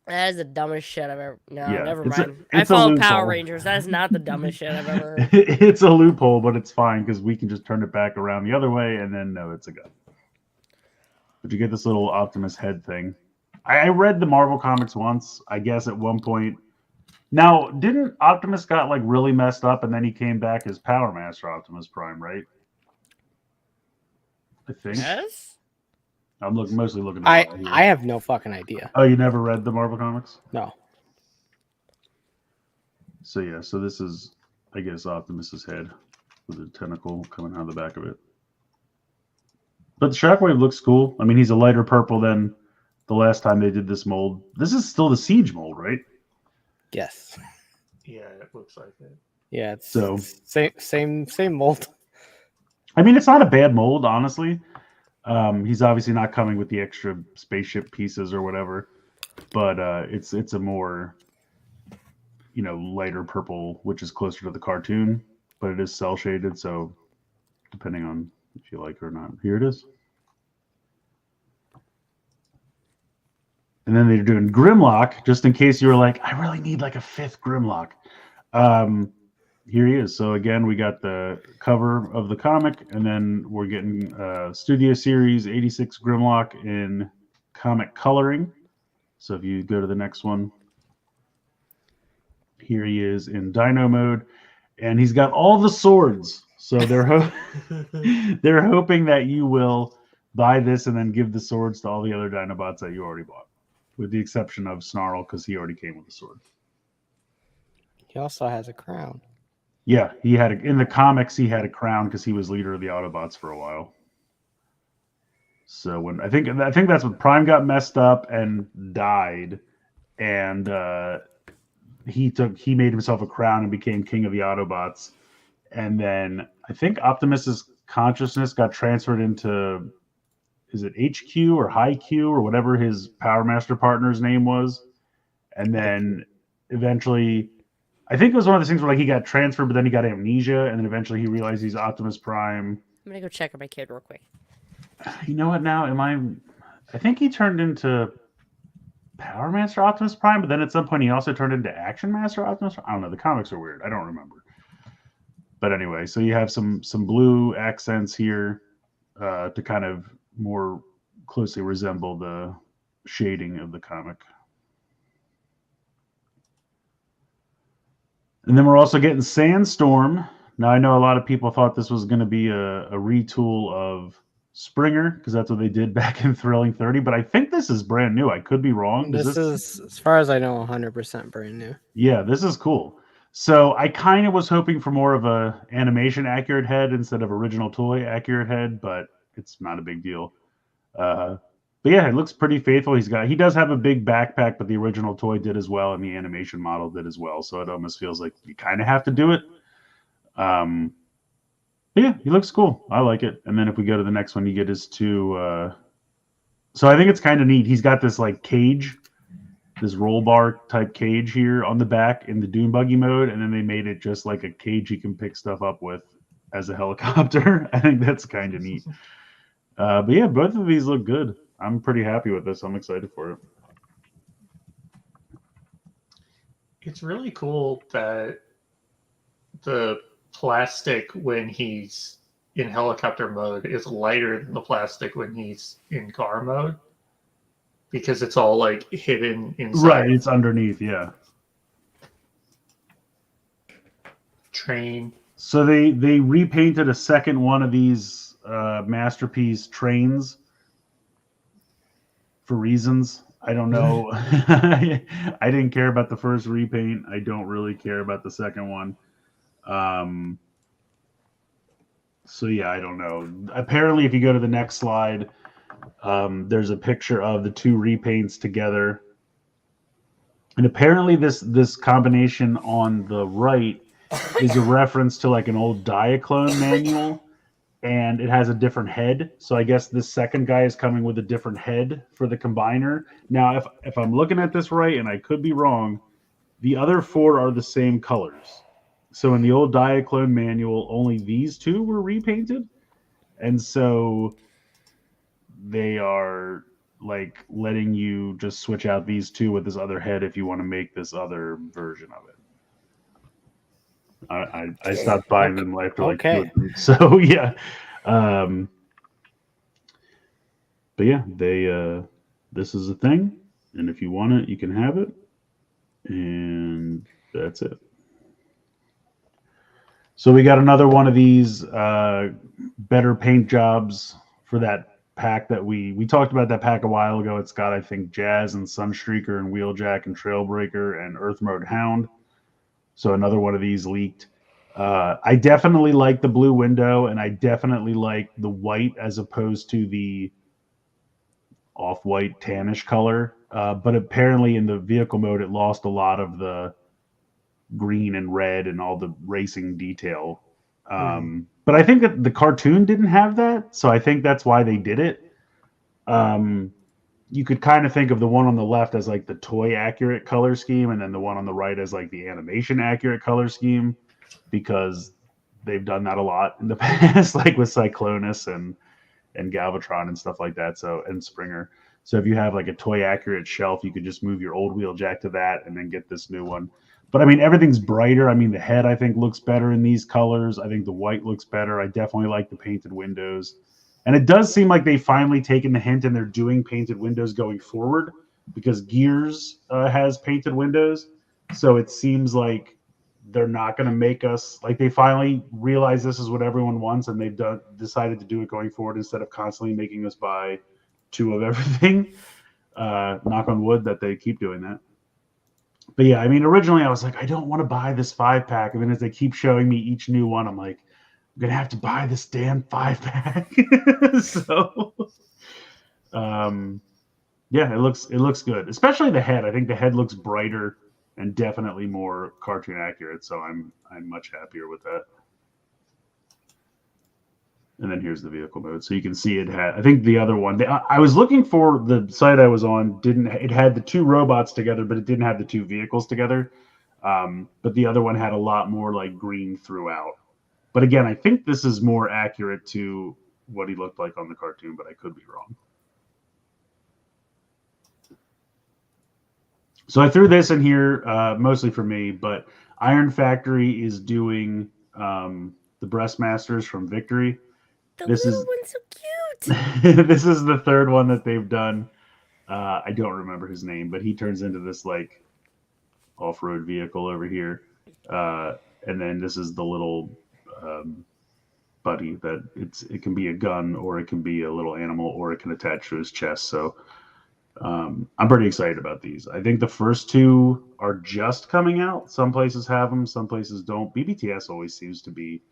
That is the dumbest shit I've ever... No,
yeah,
never mind. I follow Power Rangers. That is not the dumbest shit I've ever heard.
It's a loophole, but it's fine because we can just turn it back around the other way and then no, it's a gun. But you get this little Optimus head thing. I read the Marvel comics once, I guess at one point. Now, didn't Optimus got like really messed up and then he came back as Power Master Optimus Prime, right? I think.
Yes?
I'm mostly looking
at I have no fucking idea.
Oh, you never read the Marvel comics?
No.
So yeah, so this is, I guess, Optimus's head with a tentacle coming out of the back of it. But the Shockwave looks cool. I mean, he's a lighter purple than the last time they did this mold. This is still the Siege mold, right?
Yes.
Yeah, it looks like it.
Yeah, it's so same mold.
I mean, it's not a bad mold, honestly. He's obviously not coming with the extra spaceship pieces or whatever, but it's a more lighter purple, which is closer to the cartoon, but it is cell shaded, so depending on if you like it or not. Here it is. And then they're doing Grimlock, just in case you were like, I really need like a 5th Grimlock. Here he is. So again, we got the cover of the comic, and then we're getting Studio Series 86 Grimlock in comic coloring. So if you go to the next one, here he is in Dino mode, and he's got all the swords. So they're they're hoping that you will buy this and then give the swords to all the other Dinobots that you already bought, with the exception of Snarl, because he already came with a sword.
He also has a crown.
Yeah, he had in the comics he had a crown because he was leader of the Autobots for a while. So when I think that's when Prime got messed up and died, and he made himself a crown and became king of the Autobots. And then I think Optimus's consciousness got transferred into, is it HQ or High Q or whatever his Power Master partner's name was. And then eventually, I think it was one of those things where like he got transferred, but then he got amnesia, and then eventually he realized he's Optimus Prime.
I'm gonna go check on my kid real quick.
You know what? Now I think he turned into Power Master Optimus Prime, but then at some point he also turned into Action Master Optimus. I don't know. The comics are weird. I don't remember. But anyway, so you have some blue accents here to kind of more closely resemble the shading of the comic. And then we're also getting Sandstorm. Now I know a lot of people thought this was going to be a retool of Springer because that's what they did back in Thrilling 30, but I think this is brand new. I could be wrong.
This is, as far as I know, 100% brand new.
Yeah, this is cool. So I kind of was hoping for more of a animation accurate head instead of original toy accurate head, but it's not a big deal. But yeah, it looks pretty faithful. He does have a big backpack, but the original toy did as well, and the animation model did as well. So it almost feels like you kind of have to do it. But yeah, he looks cool. I like it. And then if we go to the next one, you get his two. So I think it's kind of neat. He's got this like cage, this roll bar type cage here on the back in the dune buggy mode, and then they made it just like a cage he can pick stuff up with as a helicopter. I think that's kind of neat. But yeah, both of these look good. I'm pretty happy with this. I'm excited for it.
It's really cool that the plastic when he's in helicopter mode is lighter than the plastic when he's in car mode, because it's all like hidden inside.
Right, it's underneath, yeah.
Train.
So they repainted a second one of these Masterpiece trains for reasons. I don't know. I didn't care about the first repaint. I don't really care about the second one. So yeah, I don't know. Apparently, if you go to the next slide, there's a picture of the two repaints together. And apparently this combination on the right is a reference to like an old Diaclone manual, and it has a different head. So I guess this second guy is coming with a different head for the combiner. Now, if I'm looking at this right, and I could be wrong, the other four are the same colors. So in the old Diaclone manual, only these two were repainted. And so they are like letting you just switch out these two with this other head if you want to make this other version of it. I stopped buying them after like 2 of them. So yeah. But yeah, this is a thing, and if you want it, you can have it. And that's it. So we got another one of these better paint jobs for that pack that we talked about that pack a while ago. It's got, I think, Jazz and Sunstreaker and Wheeljack and Trailbreaker and Earth Mode Hound. So another one of these leaked. I definitely like the blue window, and I definitely like the white as opposed to the off-white tannish color. But apparently in the vehicle mode, it lost a lot of the green and red and all the racing detail. But I think that the cartoon didn't have that, so I think that's why they did it. You could kind of think of the one on the left as like the toy accurate color scheme, and then the one on the right as like the animation accurate color scheme, because they've done that a lot in the past, like with Cyclonus and Galvatron and stuff like that. So, and Springer. So if you have like a toy accurate shelf, you could just move your old Wheeljack to that and then get this new one. But I mean, everything's brighter. I mean, the head I think looks better in these colors. I think the white looks better. I definitely like the painted windows. And it does seem like they've finally taken the hint and they're doing painted windows going forward, because Gears has painted windows. So it seems like they're not going to make us, like, they finally realize this is what everyone wants, and they've decided to do it going forward instead of constantly making us buy two of everything. Knock on wood that they keep doing that. But yeah, I mean, originally I was like, I don't want to buy this 5-pack. And then as they keep showing me each new one, I'm like, I'm going to have to buy this damn 5-pack. So, Yeah, it looks good, especially the head. I think the head looks brighter and definitely more cartoon accurate. So I'm much happier with that. And then here's the vehicle mode, so you can see it had. I think the other one. I was looking for the site I was on. Didn't it had the two robots together, but it didn't have the two vehicles together. But the other one had a lot more like green throughout. But again, I think this is more accurate to what he looked like on the cartoon, but I could be wrong. So I threw this in here mostly for me, but Iron Factory is doing the Breastmasters from Victory.
The
This
little
is
one's so cute.
this is the third one that they've done. I don't remember his name, but he turns into this like off-road vehicle over here, and then this is the little buddy that it can be a gun, or it can be a little animal, or it can attach to his chest. So I'm pretty excited about these. I think the first two are just coming out. Some places have them, some places don't. BBTS always seems to be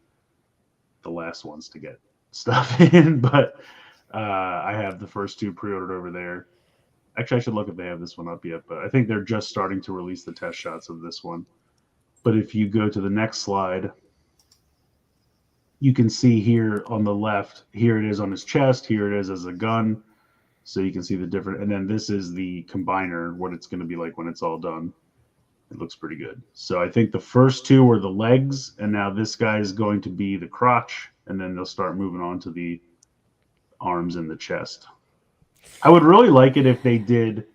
the last ones to get stuff in, but I have the first two pre-ordered over there. Actually, I should look if they have this one up yet, but I think they're just starting to release the test shots of this one. But if you go to the next slide, you can see here on the left, here it is on his chest, here it is as a gun. So you can see the different, and then this is the combiner, what it's going to be like when it's all done. It looks pretty good. So I think the first two were the legs, and now this guy is going to be the crotch, and then they'll start moving on to the arms and the chest. I would really like it if they did.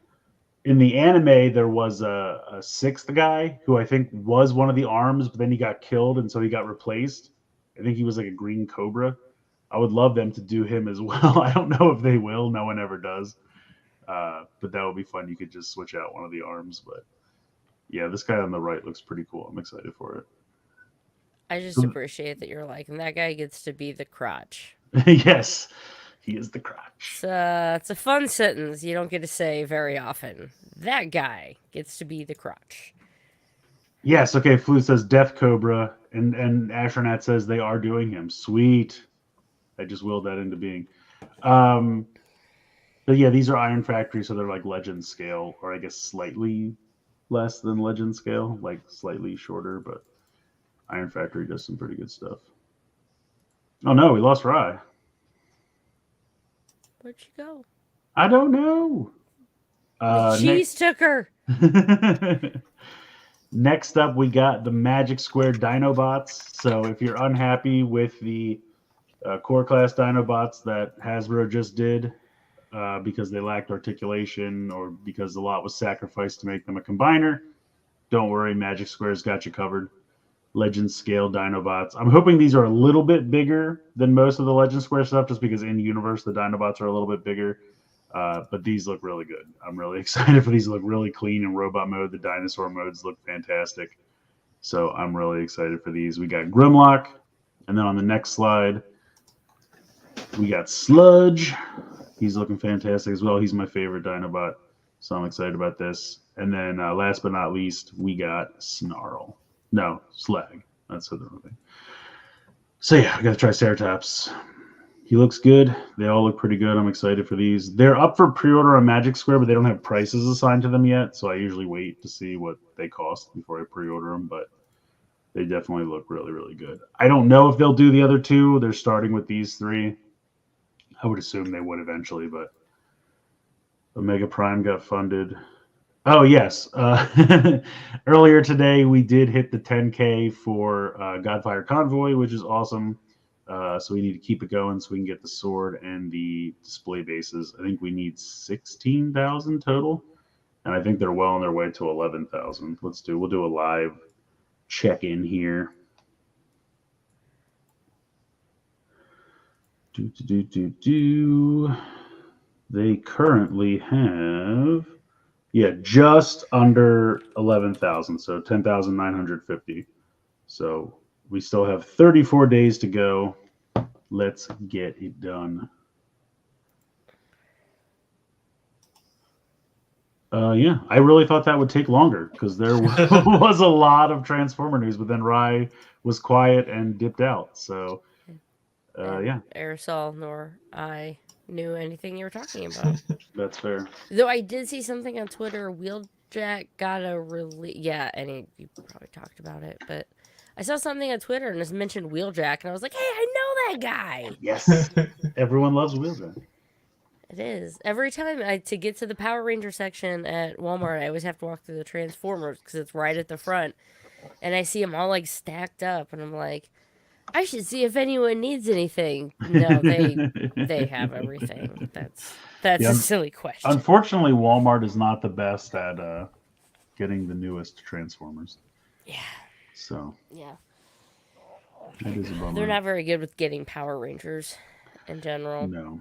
In the anime, there was a sixth guy who I think was one of the arms, but then he got killed, and so he got replaced. I think he was like a green cobra. I would love them to do him as well. I don't know if they will. No one ever does. But that would be fun. You could just switch out one of the arms. But yeah, this guy on the right looks pretty cool. I'm excited for it.
I just appreciate that you're like, and that guy gets to be the crotch.
Yes, he is the crotch.
It's a fun sentence you don't get to say very often. That guy gets to be the crotch.
Yes, okay. Flute says Death Cobra, and Astronaut says they are doing him. Sweet. I just willed that into being. But yeah, these are Iron Factory, so they're like Legend scale, or I guess slightly less than Legend scale, like slightly shorter, but Iron Factory does some pretty good stuff. Oh no, we lost Rye.
Where'd she go?
I don't know.
The cheese took her.
Next up, we got the Magic Square Dinobots. So if you're unhappy with the core class Dinobots that Hasbro just did because they lacked articulation or because a lot was sacrificed to make them a combiner, don't worry, Magic Square's got you covered. Legend scale Dinobots. I'm hoping these are a little bit bigger than most of the Legend Square stuff, just because in universe the Dinobots are a little bit bigger. But these look really good. I'm really excited for these. They look really clean in robot mode. The dinosaur modes look fantastic. So I'm really excited for these. We got Grimlock. And then on the next slide, we got Sludge. He's looking fantastic as well. He's my favorite Dinobot. So I'm excited about this. And then last but not least, we got Snarl. No, Slag. That's the wrong thing. So yeah, I got the Triceratops. He looks good. They all look pretty good. I'm excited for these. They're up for pre-order on Magic Square, but they don't have prices assigned to them yet. So I usually wait to see what they cost before I pre-order them. But they definitely look really, really good. I don't know if they'll do the other two. They're starting with these three. I would assume they would eventually, but Omega Prime got funded. Oh, yes. Earlier today, we did hit the 10K for Godfire Convoy, which is awesome. So we need to keep it going so we can get the sword and the display bases. I think we need 16,000 total. And I think they're well on their way to 11,000. We'll do a live check-in here. They currently have, just under 11,000, so 10,950. So we still have 34 days to go. Let's get it done. I really thought that would take longer because there was a lot of Transformer news, but then Rai was quiet and dipped out. So, yeah.
Aresol nor I knew anything you were talking about.
That's fair.
Though I did see something on Twitter. Wheeljack got a release. Yeah, and you probably talked about it, but I saw something on Twitter and it mentioned Wheeljack, and I was like, hey, I know that guy.
Yes. Everyone loves Wheeljack.
It is. Every time to get to the Power Ranger section at Walmart, I always have to walk through the Transformers because it's right at the front. And I see them all like stacked up, and I'm like, I should see if anyone needs anything. No, they have everything. That's
Yeah,
a silly question.
Unfortunately, Walmart is not the best at getting the newest Transformers.
Yeah.
So
Yeah.
that is a bummer.
They're not very good with getting Power Rangers in general.
No.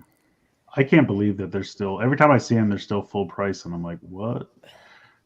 I can't believe that they're still, every time I see them, they're still full price. And I'm like, what?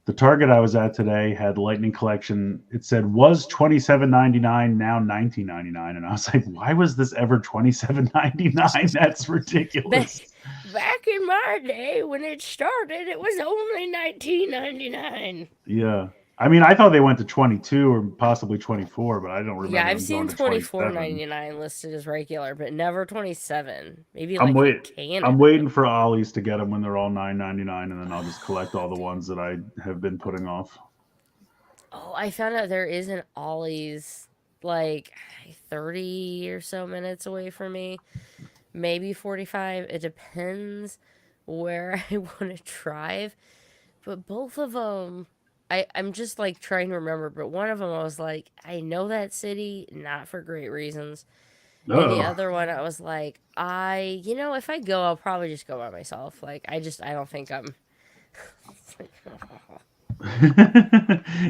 The Target I was at today had Lightning Collection. It said was $27.99, now $19.99. And I was like, why was this ever $27.99? That's ridiculous.
Back in my day when it started, it was only $19.99.
Yeah. I mean, I thought they went to 22 or possibly 24, but I don't remember.
Yeah, I've seen $24.99 listed as regular, but never 27. Maybe like
I'm waiting for Ollie's to get them when they're all $9.99, and then I'll just collect all the ones that I have been putting off.
Oh, I found out there is an Ollie's like 30 or so minutes away from me. Maybe 45. It depends where I want to drive. But both of them, I'm just like trying to remember. But one of them, I was like, I know that city, not for great reasons.
Oh.
And the other one, I was like, if I go, I'll probably just go by myself. Like, I don't think I'm.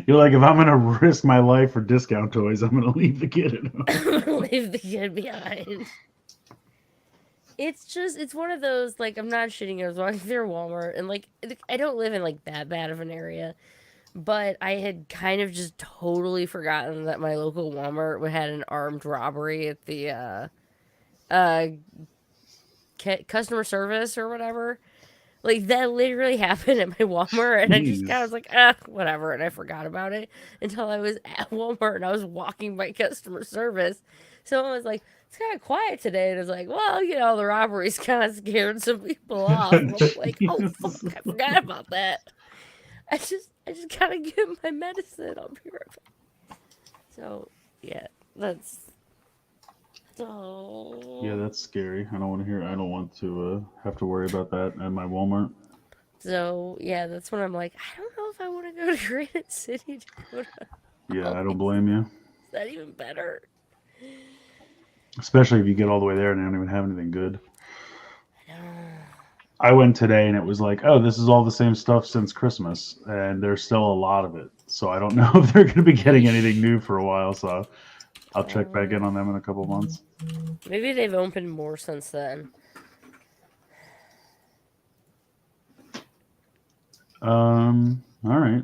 You're like, if I'm gonna risk my life for discount toys, I'm gonna leave the kid at home.
I'm gonna leave the kid behind. It's one of those, like, I'm not shitting. I was walking through Walmart, and, like, I don't live in, like, that bad of an area, but I had kind of just totally forgotten that my local Walmart had an armed robbery at the, customer service or whatever. Like, that literally happened at my Walmart, and I just kind of was like, whatever, and I forgot about it until I was at Walmart, and I was walking by customer service. Someone was like, it's kind of quiet today, and I was like, well, the robbery's kind of scared some people off. And I was like, oh, fuck, I forgot about that. I just gotta get my medicine. I'll be right back. So, yeah, that's... Oh.
Yeah, that's scary. I don't want to have to worry about that at my Walmart.
So, yeah, that's when I'm like, I don't know if I want to go to Granite City to go to...
Yeah, I don't blame you.
Is that even better?
Especially if you get all the way there and they don't even have anything good. I went today and it was like, oh, this is all the same stuff since Christmas, and there's still a lot of it. So I don't know if they're going to be getting anything new for a while. So I'll check back in on them in a couple months.
Maybe they've opened more since then.
All right.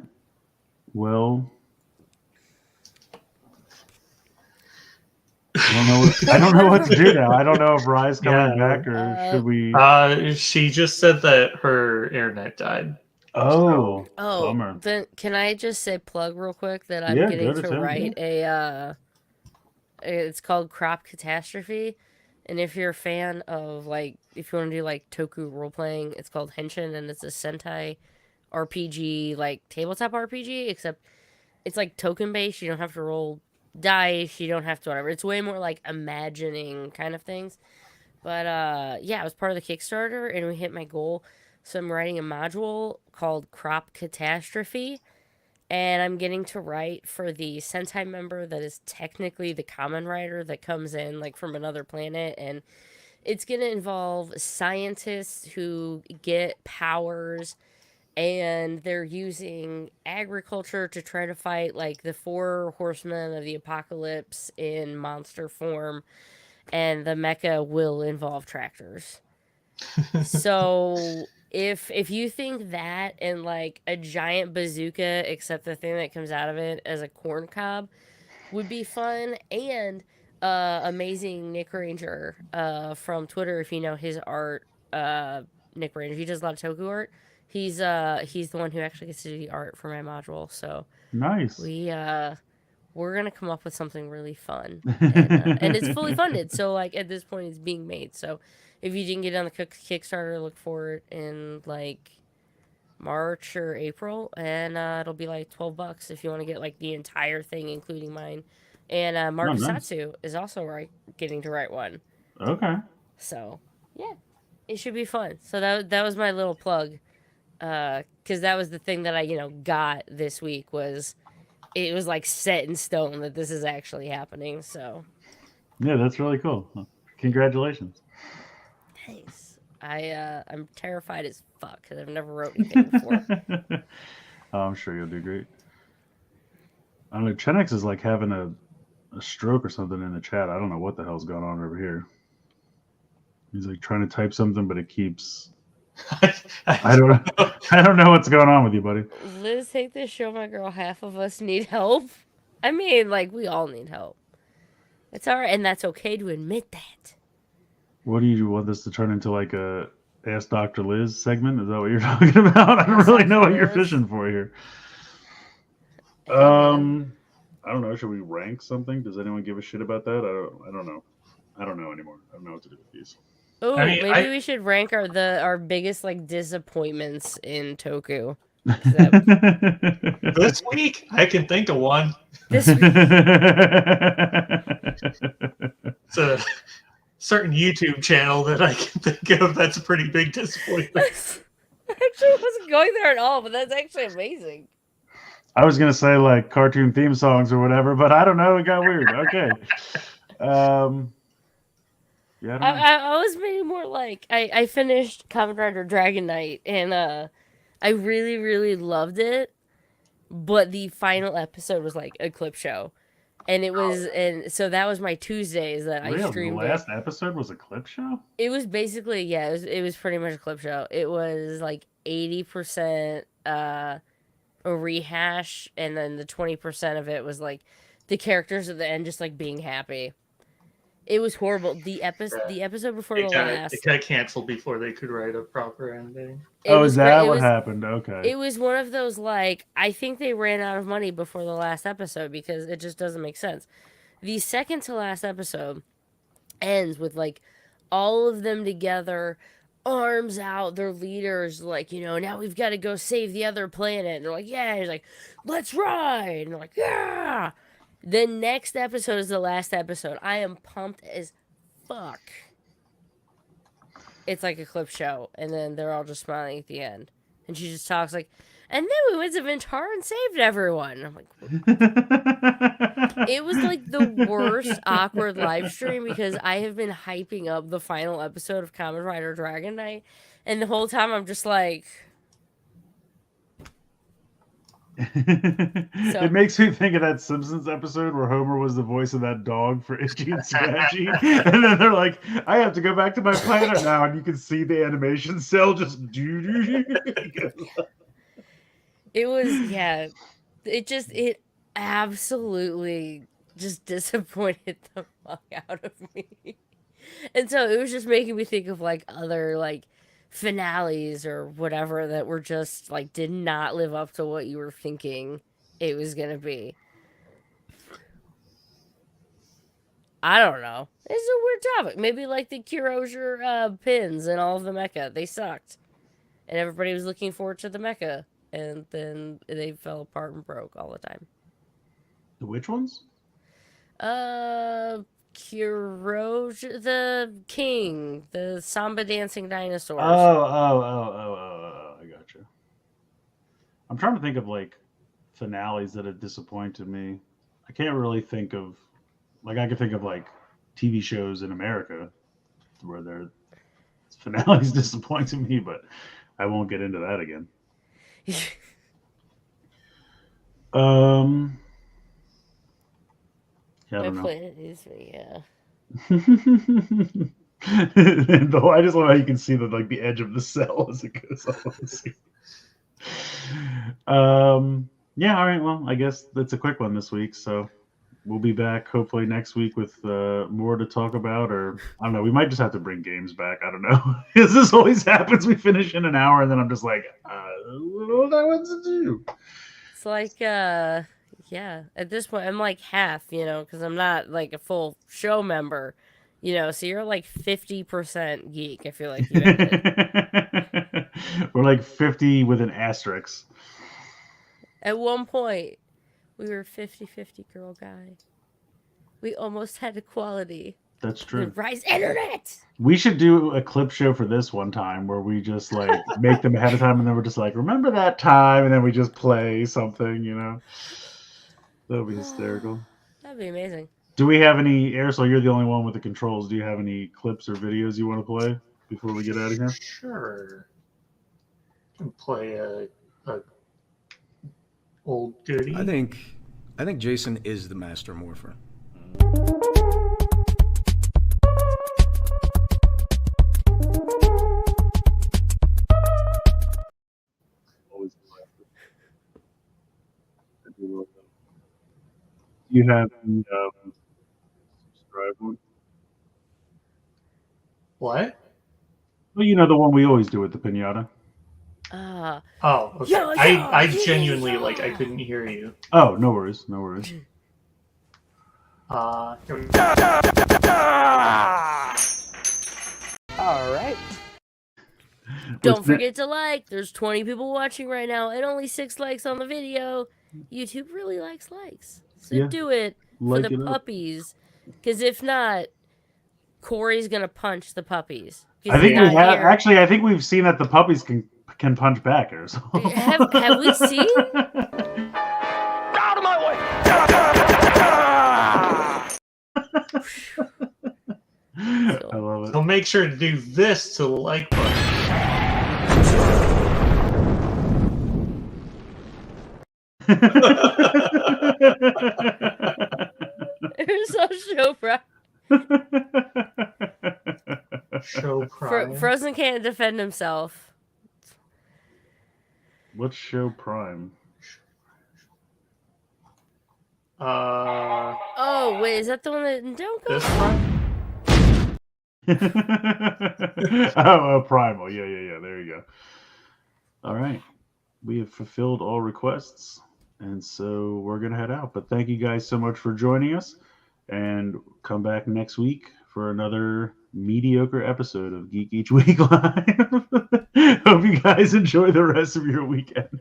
Well, I don't know what to do now. I don't know if Rye's coming back or should we?
She just said that her internet died.
Oh, bummer.
Then can I just say plug real quick that I'm getting to write it's called Crop Catastrophe, and if you're a fan of, like, if you want to do like Toku role playing, it's called Henshin, and it's a Sentai RPG, like tabletop RPG, except it's like token based. You don't have to roll dice, you don't have to whatever. It's way more like imagining kind of things. But yeah, I was part of the Kickstarter and we hit my goal. So I'm writing a module called Crop Catastrophe, and I'm getting to write for the Sentai member that is technically the common writer that comes in like from another planet, and it's going to involve scientists who get powers, and they're using agriculture to try to fight, like, the 4 horsemen of the apocalypse in monster form, and the mecha will involve tractors. So, if you think that and, like, a giant bazooka, except the thing that comes out of it as a corn cob, would be fun, and amazing Nick Ranger from Twitter, if you know his art, Nick Ranger, he does a lot of Toku art. He's the one who actually gets to do the art for my module. So
nice.
We we're gonna come up with something really fun, and it's fully funded. So like at this point, it's being made. So if you didn't get on the Kickstarter, look for it in like March or April, and it'll be like $12 if you want to get like the entire thing, including mine. And Mark
nice.
Satsu is also getting to write one.
Okay.
So yeah, it should be fun. So that was my little plug, because that was the thing that I got this week was it was like set in stone that this is actually happening. So
yeah, that's really cool. Congratulations.
Thanks. I'm terrified as fuck because I've never wrote anything before.
Oh, I'm sure you'll do great. I don't know. Chenex is like having a stroke or something in the chat. I don't know what the hell's going on over here. He's like trying to type something, but it keeps. I don't know what's going on with you, buddy.
Liz, take this show, my girl. Half of us need help. I mean, like we all need help. It's all right, and that's okay to admit that.
What do you want this to turn into, like a Ask Dr. Liz segment? Is that what you're talking about? I don't really know what you're fishing for here. I don't know. Should we rank something? Does anyone give a shit about that? I don't know. I don't know anymore. I don't know what to do with these.
Oh, maybe we should rank our biggest like disappointments in Toku.
This week, I can think of one.
This week.
It's a certain YouTube channel that I can think of that's a pretty big disappointment.
I actually wasn't going there at all, but that's actually amazing.
I was gonna say like cartoon theme songs or whatever, but I don't know. It got weird. Okay. Yeah,
I was maybe more like I finished Kamen Rider Dragon Knight and I really really loved it, but the final episode was like a clip show, and it was and so that was my Tuesdays that I streamed.
The last episode was a clip show.
It was basically it was pretty much a clip show. It was like 80% a rehash, and then the 20% of it was like the characters at the end just like being happy. It was horrible. The episode before the last,
it got canceled before they could write a proper ending.
Is that what happened? Okay.
It was one of those like I think they ran out of money before the last episode because it just doesn't make sense. The second to last episode ends with like all of them together, arms out, their leaders like, now we've got to go save the other planet. And they're like, yeah. He's like, let's ride. And they're like, yeah. The next episode is the last episode. I am pumped as fuck. It's like a clip show, and then they're all just smiling at the end. And she just talks like, and then we went to Ventar and saved everyone. I'm like, it was like the worst awkward live stream because I have been hyping up the final episode of Kamen Rider Dragon Knight, and the whole time I'm just like...
It makes me think of that Simpsons episode where Homer was the voice of that dog for Itchy and Scratchy, and then they're like, "I have to go back to my planet now," and you can see the animation cell just.
It was it absolutely just disappointed the fuck out of me, and so it was just making me think of like other like finales or whatever that were just like did not live up to what you were thinking it was gonna be. I don't know. It's a weird topic. Maybe like the Kyroger pins and all of the mecha. They sucked. And everybody was looking forward to the mecha. And then they fell apart and broke all the time.
Which ones?
Kyroger, the king, the samba dancing dinosaurs.
Oh, I gotcha. I'm trying to think of like finales that have disappointed me. I can't really think of, like, I can think of like TV shows in America where their finales disappointed me, but I won't get into that again. Yeah, I don't know.
Yeah.
I just love how you can see the edge of the cell as it goes on. Yeah, all right. Well, I guess that's a quick one this week. So we'll be back hopefully next week with more to talk about, or I don't know. We might just have to bring games back. I don't know. Because this always happens. We finish in an hour, and then I'm just like, I don't know what to do.
It's like Yeah, at this point, I'm like half, because I'm not like a full show member, so you're like 50% geek. I feel like you added.
We're like 50 with an asterisk.
At one point, we were 50-50 girl guy. We almost had equality.
That's
The
true.
rise internet.
We should do a clip show for this one time where we just like make them ahead of time and then we're just like, remember that time? And then we just play something. That would be hysterical.
That'd be amazing.
Do we have any, Aresol, you're the only one with the controls. Do you have any clips or videos you want to play before we get out of here?
Sure. I can play a old goodie.
I think Jason is the master morpher.
Do you have the subscribe one?
What?
Well, the one we always do with the pinata.
Oh, okay.
Yeah,
I genuinely I couldn't hear you.
Oh, no worries, no worries.
Here we go.
All right.
Don't forget to like. There's 20 people watching right now and only 6 likes on the video. YouTube really likes likes. So
Yeah.
do it for
Like
the
it up.
puppies. Because if not, Corey's going to punch the puppies.
I think we have. Actually, I think we've seen that the puppies can punch back or so.
Have we seen?
Out of my way!
I love it.
So make sure to do this to the like button.
It was so show pride.
Show Prime.
Frozen can't defend himself.
What's Show Prime?
Oh, wait, is that the one that don't go?
This Prime?
Oh, Primal. Yeah. There you go. All right. We have fulfilled all requests, and so we're going to head out. But thank you guys so much for joining us, and come back next week for another mediocre episode of Geek Each Week Live. Hope you guys enjoy the rest of your weekend.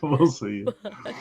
We'll see you.
Bye.